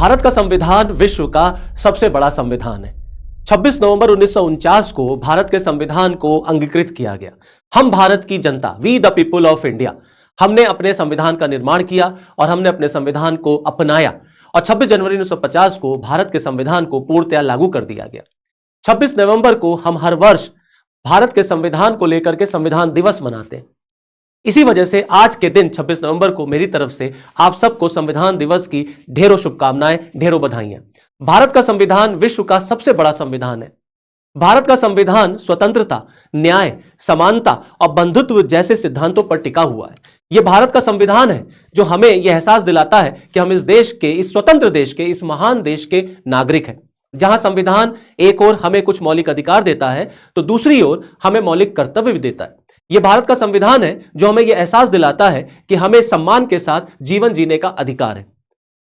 भारत का संविधान विश्व का सबसे बड़ा संविधान है। 26 नवंबर 1949 को भारत के संविधान को अंगीकृत किया गया। हम भारत की जनता, we the people of India, हमने अपने संविधान का निर्माण किया और हमने अपने संविधान को अपनाया और 26 जनवरी 1950 को भारत के संविधान को पूर्णतया लागू कर दिया गया। 26 नवंबर को हम हर वर्ष भारत के संविधान को लेकर के संविधान दिवस मनाते हैं। इसी वजह से आज के दिन 26 नवंबर को मेरी तरफ से आप सबको संविधान दिवस की ढेरों शुभकामनाएं, ढेरों बधाइयां। भारत का संविधान विश्व का सबसे बड़ा संविधान है। भारत का संविधान स्वतंत्रता, न्याय, समानता और बंधुत्व जैसे सिद्धांतों पर टिका हुआ है। यह भारत का संविधान है जो हमें यह एहसास दिलाता है कि हम इस देश के, इस स्वतंत्र देश के, इस महान देश के नागरिक हैं। जहां संविधान एक ओर हमें कुछ मौलिक अधिकार देता है तो दूसरी ओर हमें मौलिक कर्तव्य भी देता है। यह भारत का संविधान है जो हमें यह एहसास दिलाता है कि हमें सम्मान के साथ जीवन जीने का अधिकार है।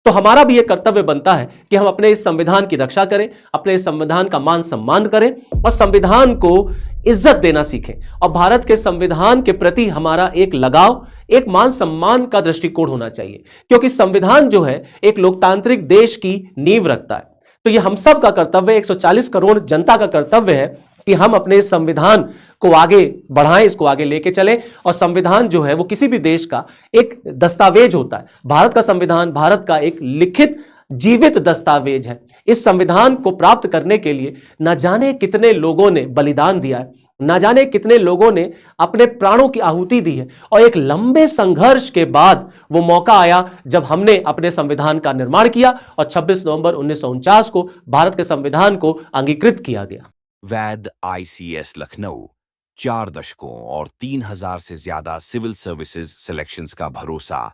तो हमारा भी यह कर्तव्य बनता है कि हम अपने इस संविधान की रक्षा करें, अपने इस संविधान का मान सम्मान करें और संविधान को इज्जत देना सीखें। और भारत के संविधान के प्रति हमारा एक लगाव, एक मान सम्मान का दृष्टिकोण होना चाहिए, क्योंकि संविधान जो है एक लोकतांत्रिक देश की नींव रखता है। तो यह हम सब का कर्तव्य, 140 करोड़ जनता का कर्तव्य है कि हम अपने इस संविधान को आगे बढ़ाएं, इसको आगे लेके चलें। और संविधान जो है वो किसी भी देश का एक दस्तावेज होता है। भारत का संविधान भारत का एक लिखित जीवित दस्तावेज है। इस संविधान को प्राप्त करने के लिए न जाने कितने लोगों ने बलिदान दिया है, न जाने कितने लोगों ने अपने प्राणों की आहुति दी है। और एक लंबे संघर्ष के बाद वो मौका आया जब हमने अपने संविधान का निर्माण किया और 26 नवंबर 1949 को भारत के संविधान को अंगीकृत किया गया। वैद ICS लखनऊ 4 दशकों और 3000 से ज्यादा सिविल सर्विसेज सिलेक्शंस का भरोसा